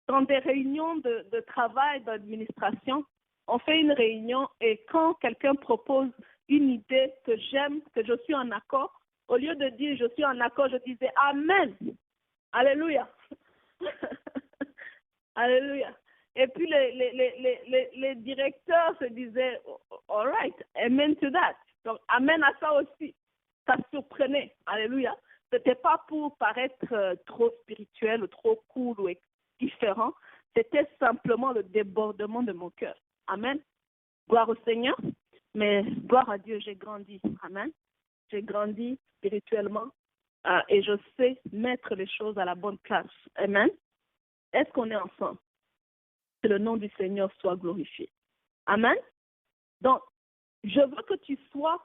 dans des réunions de travail, d'administration, on fait une réunion et quand quelqu'un propose une idée que j'aime, que je suis en accord, au lieu de dire je suis en accord, je disais Amen. Alléluia. Alléluia. Et puis les directeurs se disaient all right, amen to that. Donc amen à ça aussi. Ça surprenait. Alléluia. C'était pas pour paraître trop spirituel ou trop cool ou différent. C'était simplement le débordement de mon cœur. Amen. Gloire au Seigneur. Mais gloire à Dieu, j'ai grandi. Amen. J'ai grandi spirituellement et je sais mettre les choses à la bonne place. Amen. Est-ce qu'on est ensemble? Que le nom du Seigneur soit glorifié. Amen. Donc, je veux que tu sois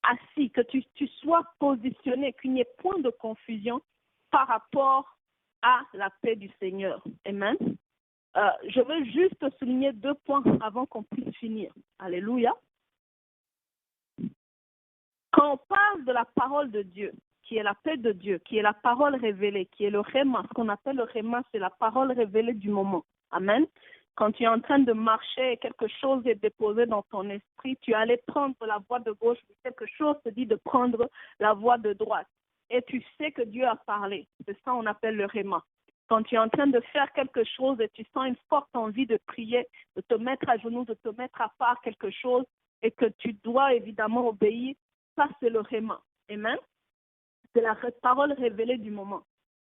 assis, que tu sois positionné, qu'il n'y ait point de confusion par rapport à la paix du Seigneur. Amen. Je veux juste souligner 2 points avant qu'on puisse finir. Alléluia. Quand on parle de la parole de Dieu, qui est la paix de Dieu, qui est la parole révélée, qui est le réma, ce qu'on appelle le réma, c'est la parole révélée du moment. Amen. Quand tu es en train de marcher et quelque chose est déposé dans ton esprit, tu allais prendre la voie de gauche, quelque chose te dit de prendre la voie de droite. Et tu sais que Dieu a parlé. C'est ça qu'on appelle le réma. Quand tu es en train de faire quelque chose et tu sens une forte envie de prier, de te mettre à genoux, de te mettre à part quelque chose et que tu dois évidemment obéir, ça c'est le réma. Amen. C'est la parole révélée du moment.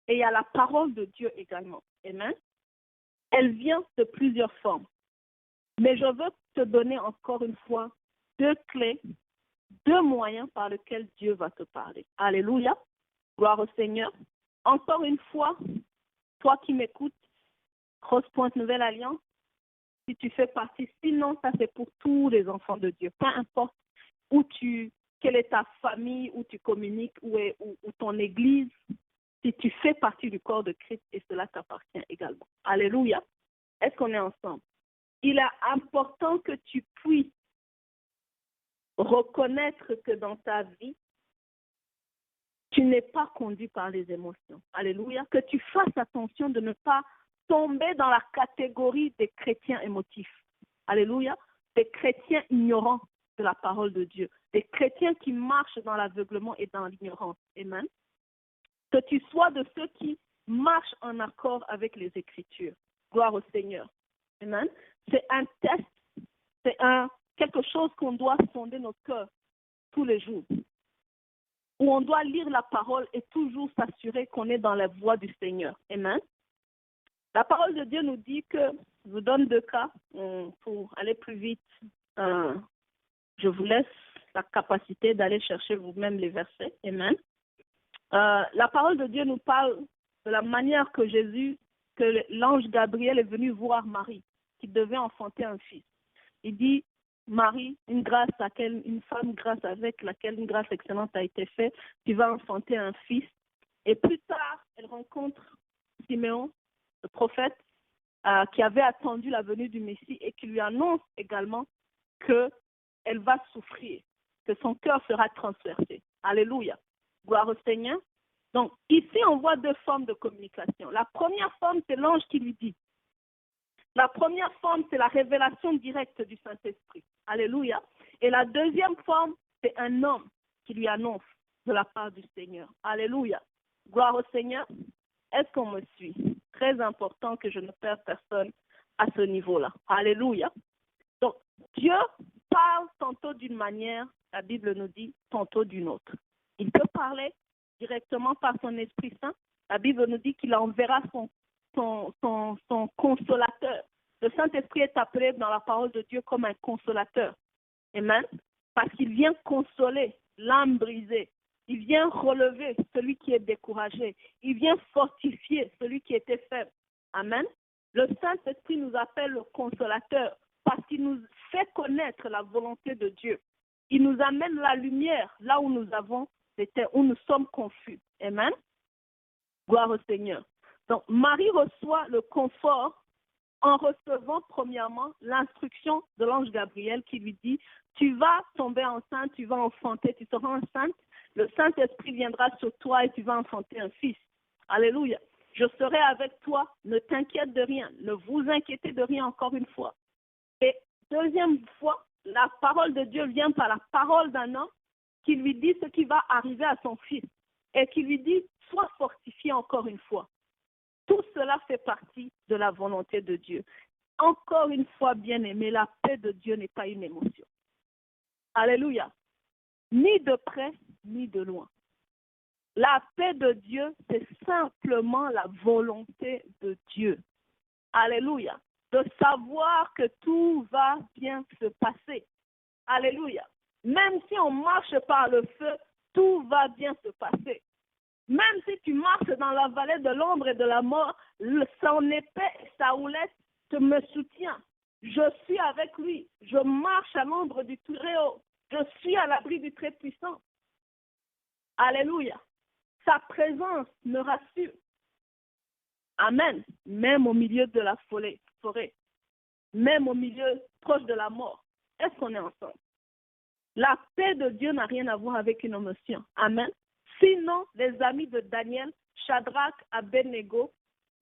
Et il y a la parole de Dieu également. Amen. Elle vient de plusieurs formes. Mais je veux te donner encore une fois 2 clés, 2 moyens par lesquels Dieu va te parler. Alléluia. Gloire au Seigneur. Encore une fois, toi qui m'écoutes, Cross Point Nouvelle Alliance, si tu fais partie, sinon ça c'est pour tous les enfants de Dieu. Peu importe quelle est ta famille, où tu communiques, où ton église, si tu fais partie du corps de Christ et cela t'appartient également. Alléluia. Est-ce qu'on est ensemble? Il est important que tu puisses reconnaître que dans ta vie, tu n'es pas conduit par les émotions. Alléluia. Que tu fasses attention de ne pas tomber dans la catégorie des chrétiens émotifs. Alléluia. Des chrétiens ignorants de la parole de Dieu. Des chrétiens qui marchent dans l'aveuglement et dans l'ignorance. Amen. Que tu sois de ceux qui marchent en accord avec les Écritures. Gloire au Seigneur. Amen. C'est un test, c'est quelque chose qu'on doit sonder nos cœurs tous les jours. Où on doit lire la parole et toujours s'assurer qu'on est dans la voie du Seigneur. Amen. La parole de Dieu nous dit que, je vous donne 2 cas pour aller plus vite. Je vous laisse la capacité d'aller chercher vous-même les versets. Amen. La parole de Dieu nous parle de la manière que l'ange Gabriel est venu voir Marie, qui devait enfanter un fils. Il dit, Marie, une femme grâce avec laquelle une grâce excellente a été faite, tu vas enfanter un fils. Et plus tard, elle rencontre Siméon, le prophète, qui avait attendu la venue du Messie et qui lui annonce également qu'elle va souffrir, que son cœur sera transpercé. Alléluia. Gloire au Seigneur. Donc, ici, on voit deux formes de communication. La première forme, c'est l'ange qui lui dit. La première forme, c'est la révélation directe du Saint-Esprit. Alléluia. Et la deuxième forme, c'est un homme qui lui annonce de la part du Seigneur. Alléluia. Gloire au Seigneur. Est-ce qu'on me suit? Très important que je ne perde personne à ce niveau-là. Alléluia. Donc, Dieu parle tantôt d'une manière, la Bible nous dit, tantôt d'une autre. Il peut parler directement par son Esprit Saint. La Bible nous dit qu'il enverra son consolateur. Le Saint-Esprit est appelé dans la parole de Dieu comme un consolateur. Amen. Parce qu'il vient consoler l'âme brisée. Il vient relever celui qui est découragé. Il vient fortifier celui qui était faible. Amen. Le Saint-Esprit nous appelle le consolateur parce qu'il nous fait connaître la volonté de Dieu. Il nous amène la lumière là où où nous sommes confus. Amen. Gloire au Seigneur. Donc, Marie reçoit le confort en recevant premièrement l'instruction de l'ange Gabriel qui lui dit, tu vas tomber enceinte, tu vas enfanter, tu seras enceinte, le Saint-Esprit viendra sur toi et tu vas enfanter un fils. Alléluia. Je serai avec toi, ne t'inquiète de rien, ne vous inquiétez de rien encore une fois. Et deuxième fois, la parole de Dieu vient par la parole d'un homme qui lui dit ce qui va arriver à son fils et qui lui dit, sois fortifié encore une fois. Tout cela fait partie de la volonté de Dieu. Encore une fois, bien-aimé, la paix de Dieu n'est pas une émotion. Alléluia. Ni de près, ni de loin. La paix de Dieu, c'est simplement la volonté de Dieu. Alléluia. De savoir que tout va bien se passer. Alléluia. Même si on marche par le feu, tout va bien se passer. Même si tu marches dans la vallée de l'ombre et de la mort, son épée et sa houlette me soutient. Je suis avec lui. Je marche à l'ombre du Très-Haut. Je suis à l'abri du Très-Puissant. Alléluia. Sa présence me rassure. Amen. Même au milieu de la forêt, même au milieu proche de la mort, est-ce qu'on est ensemble? La paix de Dieu n'a rien à voir avec une émotion. Amen. Sinon, les amis de Daniel, Shadrach, Abednego,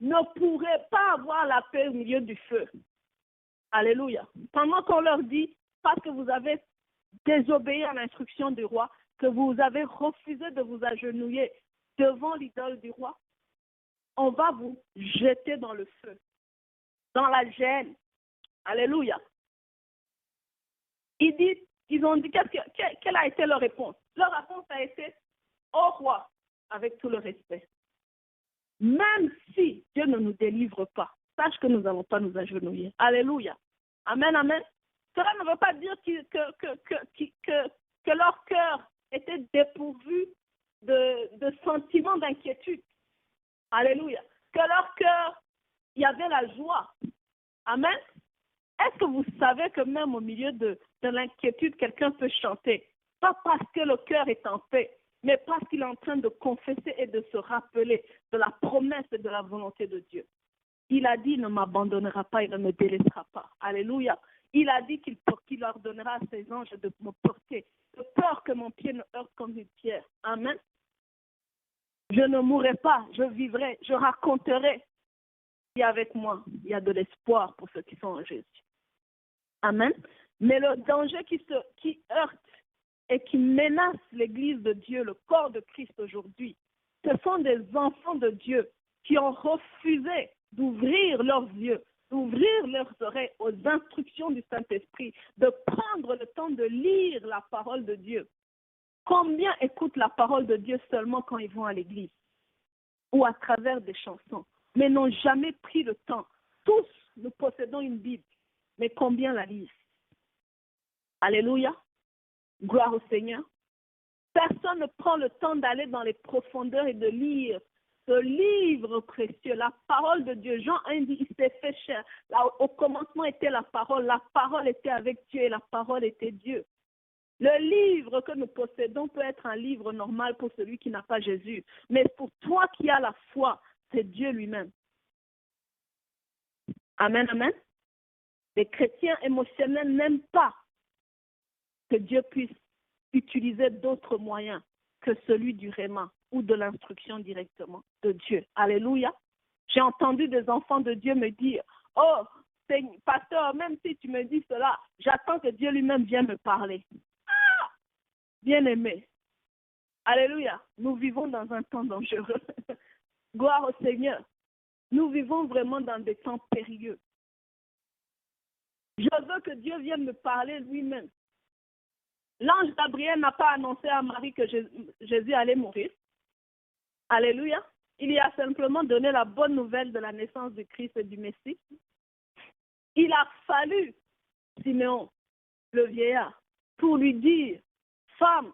ne pourraient pas avoir la paix au milieu du feu. Alléluia. Pendant qu'on leur dit, parce que vous avez désobéi à l'instruction du roi, que vous avez refusé de vous agenouiller devant l'idole du roi, on va vous jeter dans le feu, dans la gêne. Alléluia. Ils ont dit, quelle a été leur réponse? Leur réponse a été, ô roi, avec tout le respect, même si Dieu ne nous délivre pas, sache que nous n'allons pas nous agenouiller. Alléluia. Amen, amen. Cela ne veut pas dire que leur cœur était dépourvu de sentiments d'inquiétude. Alléluia. Que leur cœur, il y avait la joie. Amen. Est-ce que vous savez que même au milieu de l'inquiétude, quelqu'un peut chanter? Pas parce que le cœur est en paix, mais parce qu'il est en train de confesser et de se rappeler de la promesse et de la volonté de Dieu. Il a dit, il ne m'abandonnera pas, il ne me délaissera pas. Alléluia. Il a dit qu'il ordonnera à ses anges de me porter, de peur que mon pied ne heurte comme une pierre. Amen. Je ne mourrai pas, je vivrai, je raconterai. Et avec moi, il y a de l'espoir pour ceux qui sont en Jésus. Amen. Mais le danger qui heurte et qui menace l'Église de Dieu, le corps de Christ aujourd'hui, ce sont des enfants de Dieu qui ont refusé d'ouvrir leurs yeux, d'ouvrir leurs oreilles aux instructions du Saint-Esprit, de prendre le temps de lire la parole de Dieu. Combien écoutent la parole de Dieu seulement quand ils vont à l'église ou à travers des chansons, mais n'ont jamais pris le temps? Tous nous possédons une Bible, mais combien la lisent? Alléluia. Gloire au Seigneur. Personne ne prend le temps d'aller dans les profondeurs et de lire ce livre précieux, la parole de Dieu. Jean 1 dit, il s'est fait chair. Là, au commencement était la parole était avec Dieu et la parole était Dieu. Le livre que nous possédons peut être un livre normal pour celui qui n'a pas Jésus. Mais pour toi qui as la foi, c'est Dieu lui-même. Amen, amen. Les chrétiens émotionnels n'aiment pas que Dieu puisse utiliser d'autres moyens que celui du réma ou de l'instruction directement de Dieu. Alléluia. J'ai entendu des enfants de Dieu me dire, oh, pasteur, même si tu me dis cela, j'attends que Dieu lui-même vienne me parler. Ah, bien-aimé. Alléluia. Nous vivons dans un temps dangereux. Gloire au Seigneur. Nous vivons vraiment dans des temps périlleux. Je veux que Dieu vienne me parler lui-même. L'ange Gabriel n'a pas annoncé à Marie que Jésus allait mourir. Alléluia. Il lui a simplement donné la bonne nouvelle de la naissance du Christ et du Messie. Il a fallu Siméon, le vieillard, pour lui dire, femme,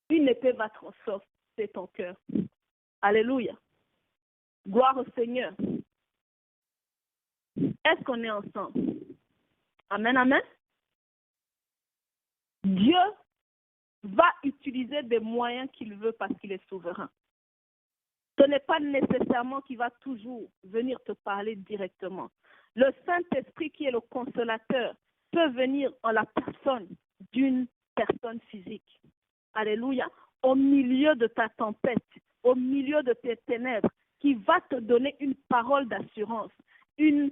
une épée va transpercer ton cœur. Alléluia. Gloire au Seigneur. Est-ce qu'on est ensemble? Amen, amen. Dieu va utiliser des moyens qu'il veut parce qu'il est souverain. Ce n'est pas nécessairement qu'il va toujours venir te parler directement. Le Saint-Esprit qui est le consolateur peut venir en la personne d'une personne physique. Alléluia. Au milieu de ta tempête, au milieu de tes ténèbres, qui va te donner une parole d'assurance, une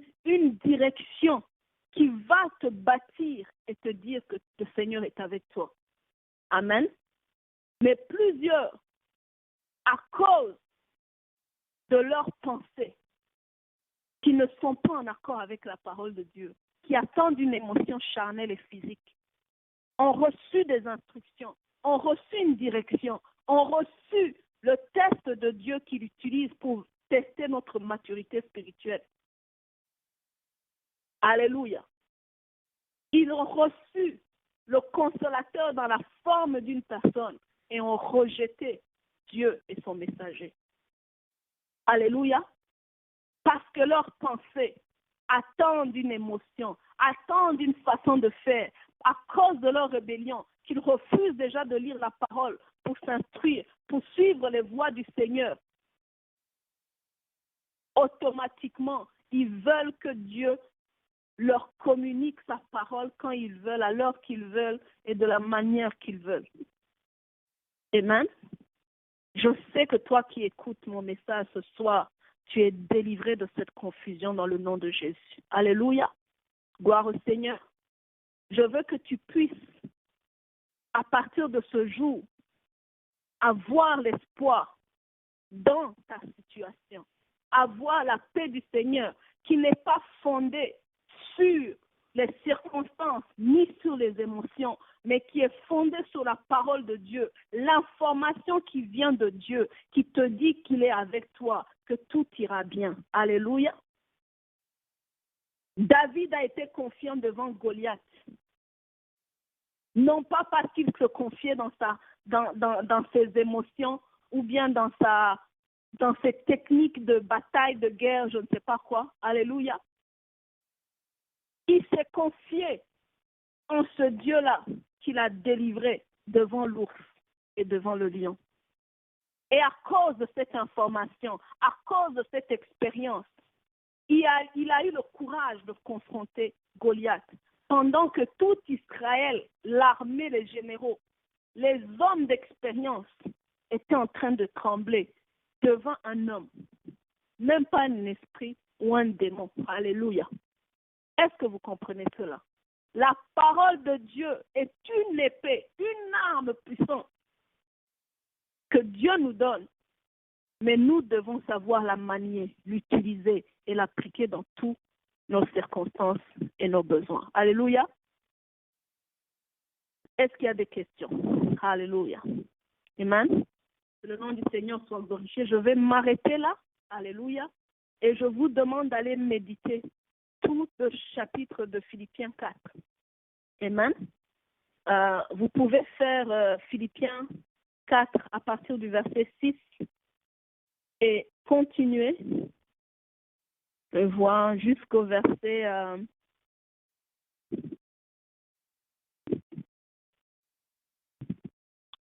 direction qui va te bâtir et te dire que le Seigneur est avec toi. Amen. Mais plusieurs, à cause de leurs pensées, qui ne sont pas en accord avec la parole de Dieu, qui attendent une émotion charnelle et physique, ont reçu des instructions, ont reçu une direction, ont reçu le test de Dieu qu'il utilise pour tester notre maturité spirituelle. Alléluia. Ils ont reçu le consolateur dans la forme d'une personne et ont rejeté Dieu et son messager. Alléluia. Parce que leurs pensées attendent une émotion, attendent une façon de faire, à cause de leur rébellion, qu'ils refusent déjà de lire la parole pour s'instruire, pour suivre les voies du Seigneur. Automatiquement, ils veulent que Dieu leur communique sa parole quand ils veulent, à l'heure qu'ils veulent et de la manière qu'ils veulent. Amen. Je sais que toi qui écoutes mon message ce soir, tu es délivré de cette confusion dans le nom de Jésus. Alléluia. Gloire au Seigneur. Je veux que tu puisses, à partir de ce jour, avoir l'espoir dans ta situation, avoir la paix du Seigneur qui n'est pas fondée sur les circonstances ni sur les émotions, mais qui est fondée sur la parole de Dieu, l'information qui vient de Dieu, qui te dit qu'il est avec toi, que tout ira bien. Alléluia. David a été confiant devant Goliath, non pas parce qu'il se confiait dans ses émotions ou bien dans ses techniques de bataille, de guerre, je ne sais pas quoi. Alléluia. Il s'est confié en ce Dieu-là qu'il a délivré devant l'ours et devant le lion. Et à cause de cette information, à cause de cette expérience, il a eu le courage de confronter Goliath. Pendant que tout Israël, l'armée, les généraux, les hommes d'expérience étaient en train de trembler devant un homme, même pas un esprit ou un démon. Alléluia. Est-ce que vous comprenez cela? La parole de Dieu est une épée, une arme puissante que Dieu nous donne, mais nous devons savoir la manier, l'utiliser et l'appliquer dans toutes nos circonstances et nos besoins. Alléluia. Est-ce qu'il y a des questions? Alléluia. Amen. Que le nom du Seigneur soit glorifié. Je vais m'arrêter là. Alléluia. Et je vous demande d'aller méditer tout le chapitre de Philippiens 4. Amen. Vous pouvez faire Philippiens 4 à partir du verset 6 et continuer. Je vois jusqu'au verset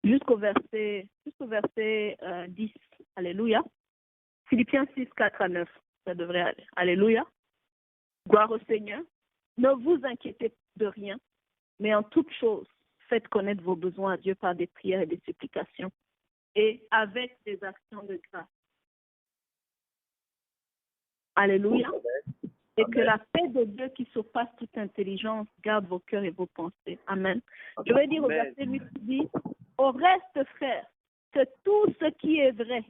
jusqu'au verset 10. Alléluia. Philippiens 6, 4 à 9. Ça devrait aller. Alléluia. Gloire au Seigneur. Ne vous inquiétez de rien, mais en toute chose, faites connaître vos besoins à Dieu par des prières et des supplications et avec des actions de grâce. Alléluia. Et que la paix de Dieu qui surpasse toute intelligence garde vos cœurs et vos pensées. Amen. Je vais dire au verset 8 qui dit, au reste, frères, que tout ce qui est vrai.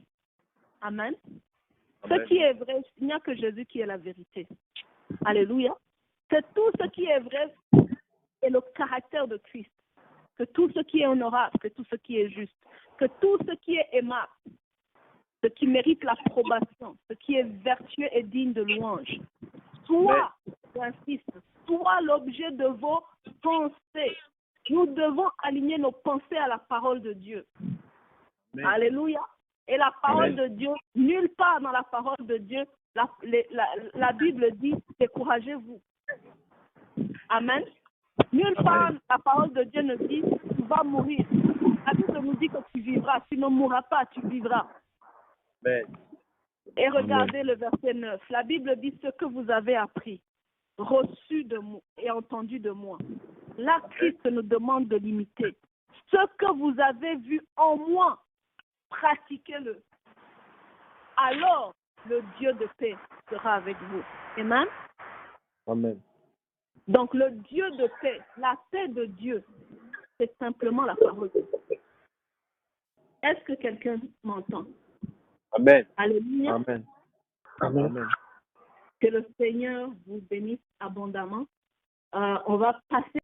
Amen. Ce qui est vrai, il n'y a que Jésus qui est la vérité. Alléluia. Que tout ce qui est vrai est le caractère de Christ. Que tout ce qui est honorable, que tout ce qui est juste, que tout ce qui est aimable, ce qui mérite l'approbation, ce qui est vertueux et digne de louange, soit, j'insiste, soit l'objet de vos pensées. Nous devons aligner nos pensées à la parole de Dieu. Amen. Alléluia. Et la parole de Dieu, nulle part dans la parole de Dieu, la Bible dit, découragez-vous. Amen. Nulle part la parole de Dieu ne dit, tu vas mourir. La Bible nous dit que tu vivras. Tu ne mourras pas, tu vivras. Amen. Et regardez le verset 9. La Bible dit ce que vous avez appris, reçu de moi et entendu de moi. Là, Christ nous demande de l'imiter. Ce que vous avez vu en moi, pratiquez-le. Alors, le Dieu de paix sera avec vous. Amen. Amen. Donc, le Dieu de paix, la paix de Dieu, c'est simplement la parole de Dieu. Est-ce que quelqu'un m'entend? Amen. Alléluia. Amen. Amen. Que le Seigneur vous bénisse abondamment. On va passer